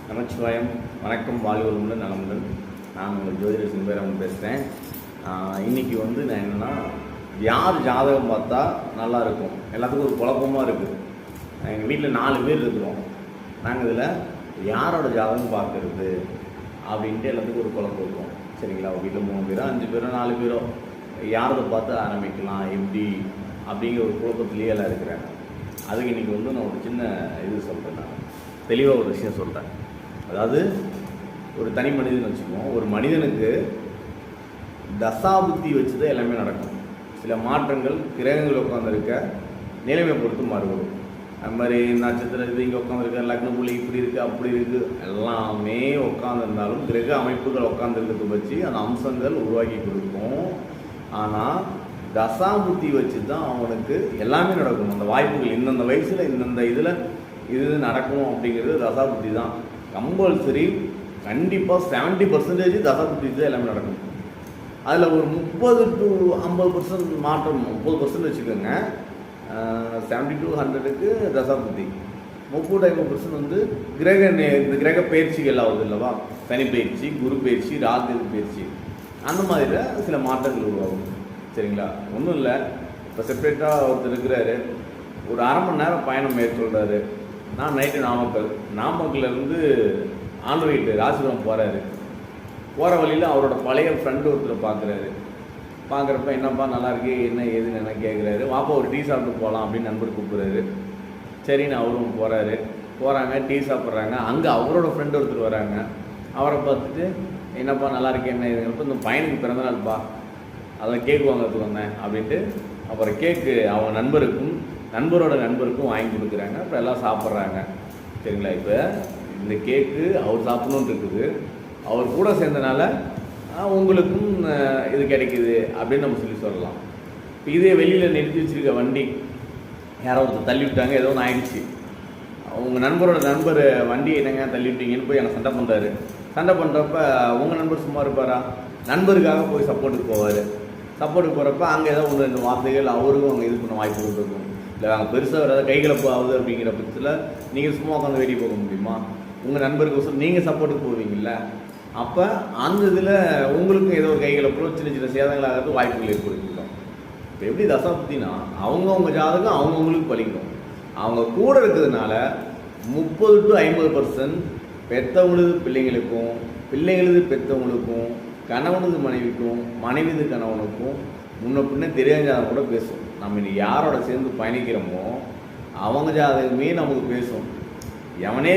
நமச்சிவாயம். வணக்கம், வாழ்வுடன் நலமுடன். நான் உங்கள் ஜோதிடர் சிம்பேராமன் பேசுகிறேன். இன்றைக்கி நான் என்னென்னா, யார் ஜாதகம் பார்த்தா நல்லாயிருக்கும், எல்லாத்துக்கும் ஒரு குழப்பமாக இருக்குது. எங்கள் வீட்டில் 4 பேர் இருக்கிறோம். நாங்கள் இதில் யாரோட ஜாதகம் பார்க்குறது அப்படின்ட்டு எல்லாத்துக்கும் ஒரு குழப்பம் இருக்கும். சரிங்களா? வீட்டில் 3 பேரோ 5 பேரோ 4 பேரோ யாரதை பார்த்து ஆரம்பிக்கலாம் எப்படி அப்படிங்கிற ஒரு குழப்பத்திலேயே எல்லாம் இருக்கிறாங்க. அதுக்கு இன்றைக்கி நான் ஒரு சின்ன இது சொல்கிறேன். நான் தெளிவாக ஒரு விஷயம் சொல்கிறேன். அதாவது, ஒரு தனி மனிதன் வச்சுக்குவோம். ஒரு மனிதனுக்கு தசாபுத்தி வச்சு தான் எல்லாமே நடக்கும். சில மாற்றங்கள் கிரகங்கள் உட்காந்துருக்க நிலைமை பொறுத்து மாறுபடும். அது மாதிரி நட்சத்திரம் இது இங்கே உட்காந்துருக்க, லக்ன புள்ளி இப்படி இருக்குது அப்படி இருக்குது, எல்லாமே உட்காந்துருந்தாலும் கிரக அமைப்புகள் உட்காந்துருக்கிறத வச்சு அந்த அம்சங்கள் உருவாக்கி கொடுக்கும். ஆனால் தசாபுத்தி வச்சு தான் அவனுக்கு எல்லாமே நடக்கும். அந்த வாய்ப்புகள் இந்தந்த வயசில் இந்தந்த இதில் இது நடக்கும் அப்படிங்கிறது தசாபுத்தி தான். கம்பல்சரி கண்டிப்பாக 70% தசாபுத்தி தான் எல்லாமே நடக்கும். அதில் ஒரு 30 to 50% மாற்றம், 30% வச்சுக்கோங்க. 70 to 100க்கு தசாபுத்தி, 30 to 50% இந்த கிரக பயிற்சிகள் ஆகுது இல்லவா? சனி பயிற்சி, குரு பயிற்சி, ராகு பயிற்சி, அந்த மாதிரியில் சில மாற்றங்கள் உருவாகும். சரிங்களா? ஒன்றும் இல்லை. இப்போ செப்பரேட்டாக ஒருத்தர் இருக்கிறாரு, ஒரு அரை மணி நேரம் பயணம் மேற்கொள்கிறாரு. நான் நைட்டு நாமக்கல்லேருந்து ஆண்ட்ராய்டு ராசிபுரம் போகிறாரு. போகிற வழியில் அவரோட பழைய ஃப்ரெண்டு ஒருத்தரை பார்க்குறப்ப என்னப்பா நல்லா இருக்கே, என்ன ஏதுன்னு என்ன கேட்குறாரு. வாப்பா ஒரு டீ சாப்பிட்டு போகலாம் அப்படின்னு நண்பர் கூப்பிட்றாரு. சரின்னு அவரும் போகிறாங்க, டீ சாப்பிட்றாங்க. அங்கே அவரோட ஃப்ரெண்டு ஒருத்தர் வராங்க. அவரை பார்த்துட்டு என்னப்பா நல்லா இருக்கே, என்ன ஏதுங்கிறப்ப இந்த பையனுக்கு பிறந்தநாள்ப்பா, அதான் கேக்கு வாங்கிறதுக்கு வந்தேன் அப்படின்ட்டு அப்புறம் கேக்கு அவங்க நண்பரோட நண்பருக்கும் வாங்கி கொடுக்குறாங்க. அப்புறம் எல்லாம் சாப்பிட்றாங்க. சரிங்களா? இப்போ இந்த கேக்கு அவர் சாப்பிடணுன்னு இருக்குது, அவர் கூட சேர்ந்தனால உங்களுக்கும் இது கிடைக்குது அப்படின்னு நம்ம சொல்லலாம். இப்போ இதே வெளியில் நிறுத்தி வச்சுருக்க வண்டி யாரோ ஒருத்தர் தள்ளி விட்டாங்க, ஏதோ ஒன்று ஆயிடுச்சு. உங்கள் நண்பரோட நண்பர் வண்டி என்னங்க தள்ளி விட்டீங்கன்னு போய் எனக்கு சண்டை பண்ணுறாரு. சண்டை பண்ணுறப்ப உங்கள் நண்பர் சும்மா இருப்பாரா? நண்பருக்காக போய் சப்போர்ட்டுக்கு போவார். சப்போர்ட்டுக்கு போகிறப்ப அங்கே ஏதோ 1-2 வார்த்தைகள் அவருக்கும் அங்கே இது பண்ண வாய்ப்பு இருக்கும். இல்லை அங்கே பெருசாக ஏதாவது கைகலப்பு ஆகுது அப்படிங்கிற பட்சத்தில் நீங்கள் சும்மா உட்காந்து வெளியே போக முடியுமா? உங்கள் நண்பருக்கு நீங்கள் சப்போர்ட்டுக்கு போவீங்கள்ல, அப்போ அந்த இதில் உங்களுக்கும் ஏதோ ஒரு கைகலப்போ சின்ன சேதங்கள் ஆகிறது வாய்ப்புகள் ஏற்படுத்திடும். இப்போ எப்படி தசாபுத்தினா அவங்கவுங்க ஜாதகம் அவங்கவுங்களுக்கு பலிக்கும். அவங்க கூட இருக்கிறதுனால 30 to 50% பெற்றவங்களது பிள்ளைங்களுக்கும், பிள்ளைங்களது பெற்றவங்களுக்கும், கணவனது மனைவிக்கும், மனைவிது கணவனுக்கும் முன்ன பின்ன தெரியாத ஜாதகம் கூட பேசும். நம்ம இன்னைக்கு யாரோட சேர்ந்து பயணிக்கிறோமோ அவங்க ஜாதகமே நமக்கு பேசும். எவனே